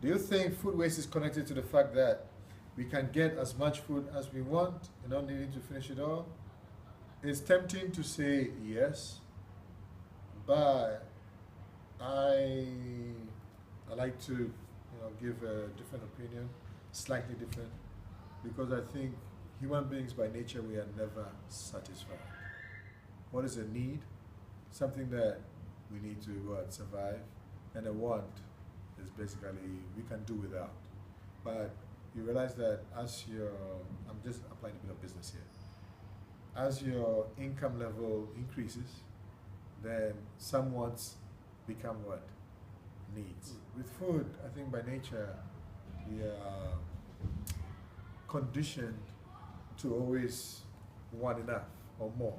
Do you think food waste is connected to the fact that we can get as much food as we want and not needing to finish it all? It's tempting to say yes, but I I like to give a different opinion, slightly different, because I think human beings by nature we are never satisfied. What is a need? Something that we need to survive, and a want is basically we can do without. But you realize that as your, I'm just applying a bit of business here, as your income level increases, then some wants become what? Needs. With food, I think by nature we are conditioned to always want enough or more.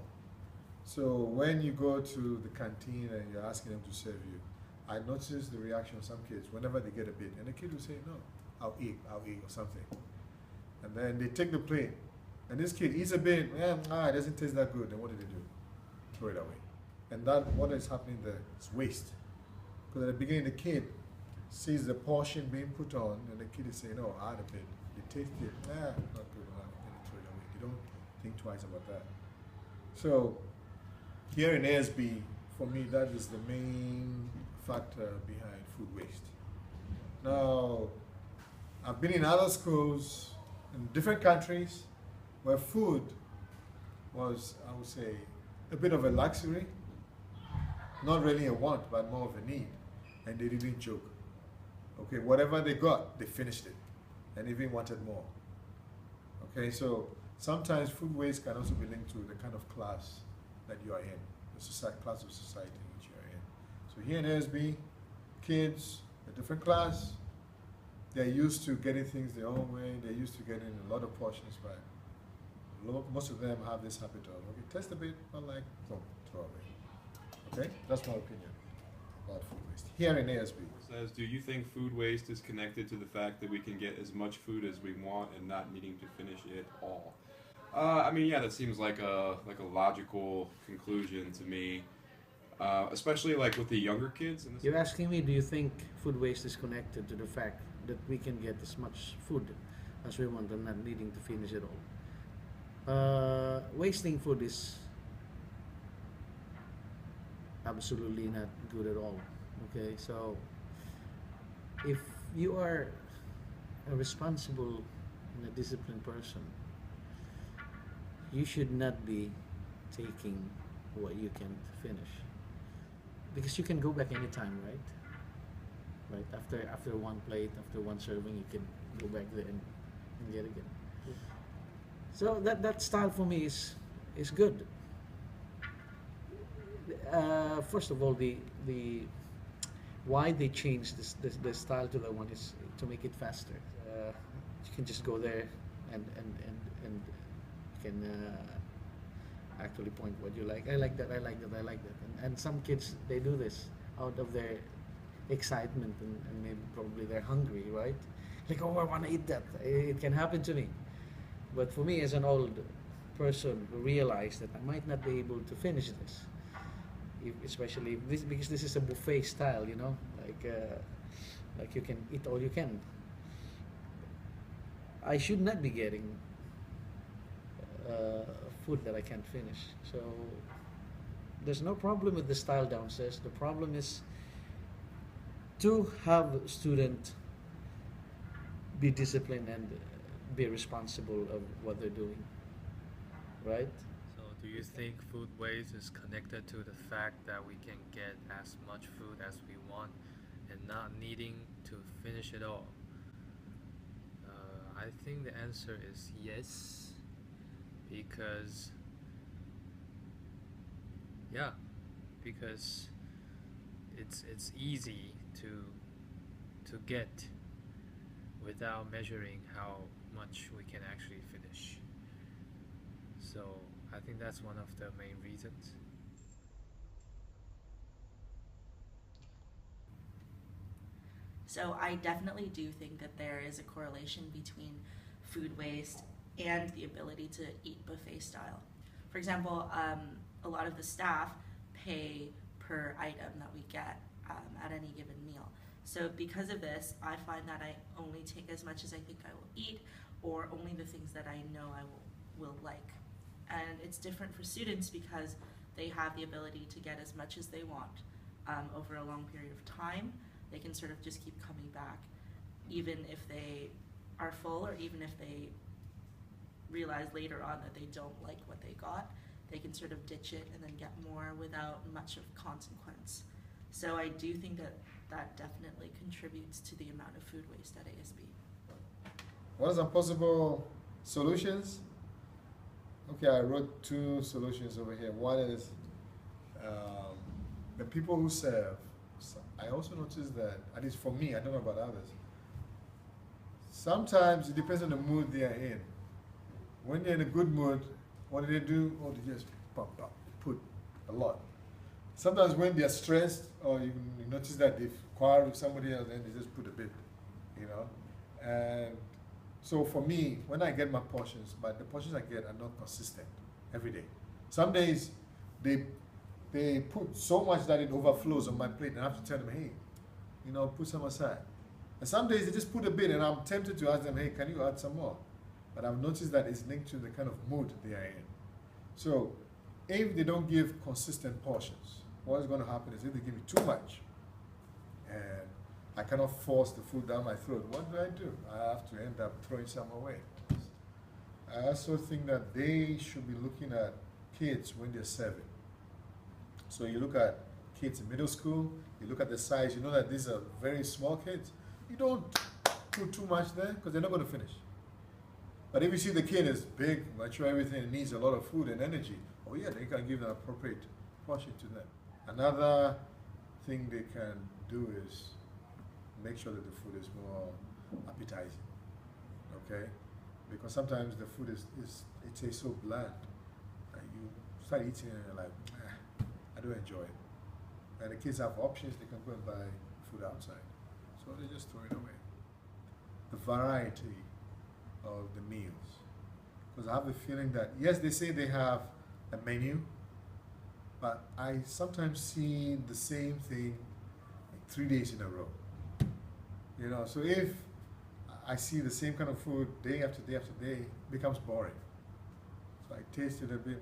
So when you go to the canteen and you're asking them to serve you, I notice the reaction of some kids whenever they get a bit, and the kid will say, "No, I'll eat, or something." And then they take the plate, and this kid eats a bit, it doesn't taste that good. Then what do they do? Throw it away. And that what is happening there is waste. Because at the beginning, the kid sees the portion being put on, and the kid is saying, "No, add a bit." They taste it, not good enough, and they throw it away. They don't think twice about that. So here in ASB, for me, that is the main factor behind food waste. Now, I've been in other schools in different countries where food was, I would say, a bit of a luxury, not really a want, but more of a need, and they didn't joke. Okay, whatever they got, they finished it, and even wanted more. Okay, so sometimes food waste can also be linked to the kind of class that you are in, the class of society in which you are in. So here in ASB, kids, a different class, they're used to getting things their own way, they're used to getting a lot of portions, but most of them have this habit of, okay, test a bit, not like, boom, throw away. Okay, that's my opinion about food waste. Here in ASB. Says, do you think food waste is connected to the fact that we can get as much food as we want and not needing to finish it all? I mean, yeah, that seems like a logical conclusion to me, especially like with the younger kids. You're asking me, do you think food waste is connected to the fact that we can get as much food as we want and not needing to finish it all? Wasting food is absolutely not good at all. Okay, so if you are a responsible and a disciplined person, you should not be taking what you can finish, because you can go back anytime, right? After one plate, after one serving, you can go back there and get again. So that style for me is good. First of all, the why they changed the style to that one is to make it faster. You can just go there and you can actually point what you like. I like that. And some kids, they do this out of their excitement and maybe probably they're hungry, right? Like, oh, I want to eat that. It can happen to me. But for me, as an old person who realized that I might not be able to finish this, especially because this is a buffet style, like you can eat all you can. I should not be getting food that I can't finish. So there's no problem with the style downstairs. The problem is to have student be disciplined and be responsible of what they're doing, right? So do you think food waste is connected to the fact that we can get as much food as we want and not needing to finish it all? I think the answer is yes, because it's easy to get without measuring how much we can actually finish. So I think that's one of the main reasons. So I definitely do think that there is a correlation between food waste and the ability to eat buffet style. For example, a lot of the staff pay per item that we get at any given meal. So because of this, I find that I only take as much as I think I will eat, or only the things that I know I will like. And it's different for students because they have the ability to get as much as they want over a long period of time. They can sort of just keep coming back, even if they are full, or even if they realize later on that they don't like what they got, they can sort of ditch it and then get more without much of consequence. So I do think that that definitely contributes to the amount of food waste at ASB. What are some possible solutions? Okay, I wrote 2 solutions over here. One is the people who serve. I also noticed that, at least for me, I don't know about others, sometimes it depends on the mood they are in. When they're in a good mood, what do they do? Oh, they just put a lot. Sometimes when they're stressed, or you notice that they've quarreled with somebody else, then they just put a bit, you know. And so for me, when I get my portions, but the portions I get are not consistent every day. Some days they put so much that it overflows on my plate, and I have to tell them, hey, you know, put some aside. And some days they just put a bit, and I'm tempted to ask them, hey, can you add some more? But I've noticed that it's linked to the kind of mood they are in. So if they don't give consistent portions, what is going to happen is if they give me too much, and I cannot force the food down my throat, what do? I have to end up throwing some away. I also think that they should be looking at kids when they're serving. So you look at kids in middle school, you look at the size, you know that these are very small kids. You don't put too much there because they're not going to finish. But if you see the kid is big, mature, everything, and needs a lot of food and energy, oh yeah, they can give an appropriate portion to them. Another thing they can do is make sure that the food is more appetizing, okay? Because sometimes the food it tastes so bland, and you start eating and you're like, I don't enjoy it. And the kids have options, they can go and buy food outside. So they just throw it away. The variety of the meals. Because I have the feeling that, yes, they say they have a menu, but I sometimes see the same thing like 3 days in a row. You know, so if I see the same kind of food day after day after day, it becomes boring. So I taste it a bit,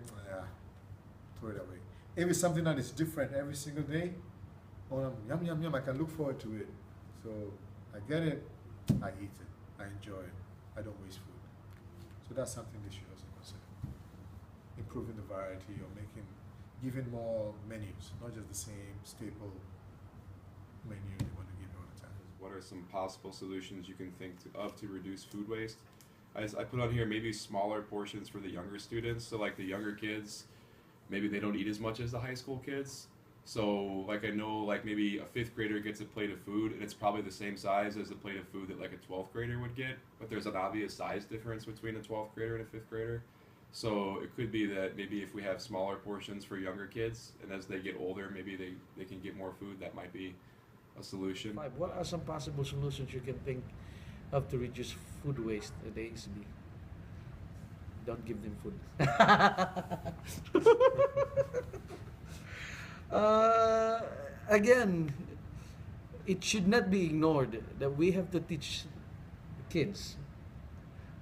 throw it away. If it's something that is different every single day, oh, yum, yum, yum, I can look forward to it. So I get it, I eat it, I enjoy it, I don't waste food. So that's something they should also consider. Improving the variety, or giving more menus, not just the same staple menu they want to give you all the time. What are some possible solutions you can think of to reduce food waste? I put on here maybe smaller portions for the younger students. So like the younger kids, maybe they don't eat as much as the high school kids. So like I know like maybe a 5th grader gets a plate of food and it's probably the same size as the plate of food that like a 12th grader would get, but there's an obvious size difference between a 12th grader and a 5th grader. So it could be that maybe if we have smaller portions for younger kids, and as they get older, maybe they can get more food, that might be a solution. What are some possible solutions you can think of to reduce food waste at ASB? Don't give them food. Again, it should not be ignored that we have to teach kids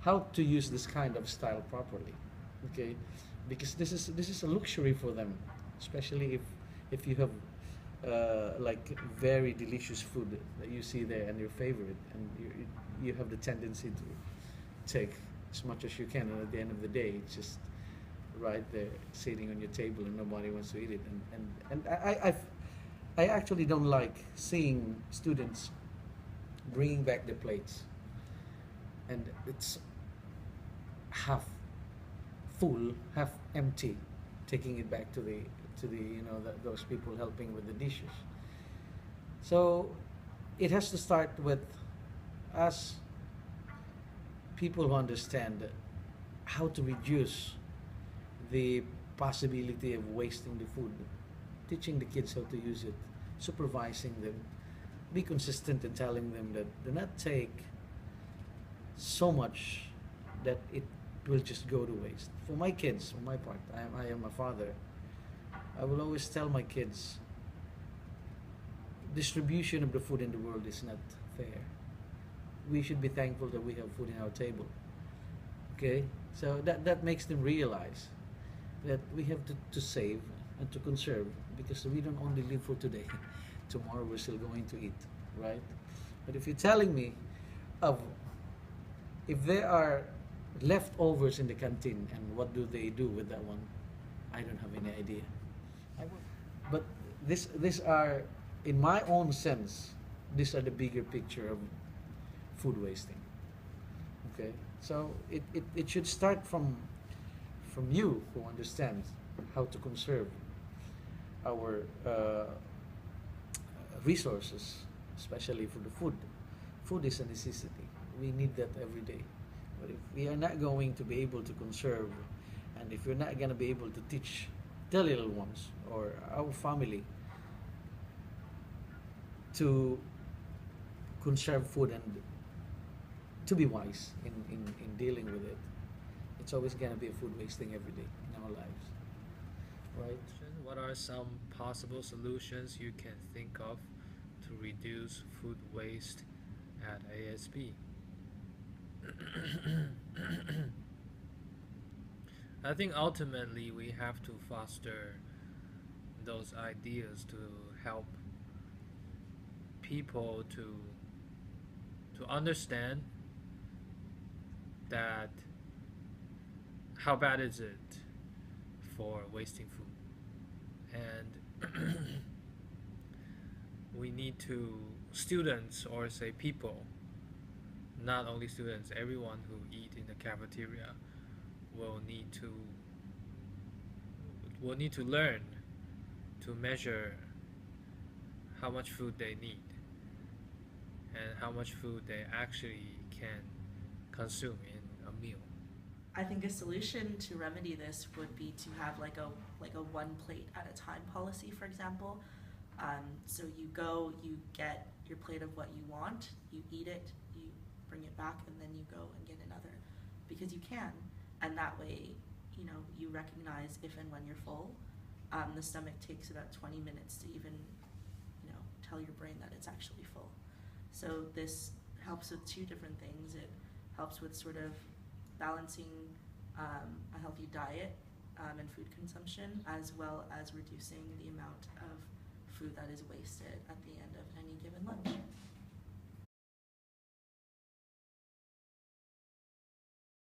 how to use this kind of style properly, okay? Because this is a luxury for them, especially if you have like very delicious food that you see there and your favorite, and you have the tendency to take as much as you can, and at the end of the day, it's just right there sitting on your table and nobody wants to eat it. And I actually don't like seeing students bringing back their plates and it's half full, half empty, taking it back to the those people helping with the dishes. So it has to start with us, people who understand how to reduce the possibility of wasting the food, teaching the kids how to use it, supervising them, be consistent in telling them that do not take so much that it will just go to waste. For my kids, for my part, I am a father. I will always tell my kids, distribution of the food in the world is not fair. We should be thankful that we have food in our table. Okay, so that makes them realize that we have to save and to conserve, because we don't only live for today. Tomorrow we're still going to eat, right? But if you're telling me of if there are leftovers in the canteen and what do they do with that one, I don't have any idea. But these are, in my own sense, these are the bigger picture of food wasting. Okay, so it should start from you who understands how to conserve our resources, especially for the food. Food is a necessity. We need that every day. But if we are not going to be able to conserve, and if we're not going to be able to teach the little ones or our family to conserve food and to be wise in dealing with it, it's always going to be a food wasting every day in our lives, right? What are some possible solutions you can think of to reduce food waste at ASB? I think ultimately we have to foster those ideas to help people to understand that how bad is it for wasting food, and we need to, students, or say people, not only students, everyone who eat in the cafeteria will need to learn to measure how much food they need and how much food they actually can consume in a meal. I think a solution to remedy this would be to have like a one plate at a time policy, for example. So you go, you get your plate of what you want, you eat it, you bring it back, and then you go and get another, because you can, and that way, you recognize if and when you're full. The stomach takes about 20 minutes to even, tell your brain that it's actually full. So this helps with two different things. It helps with sort of balancing a healthy diet and food consumption, as well as reducing the amount of food that is wasted at the end of any given lunch.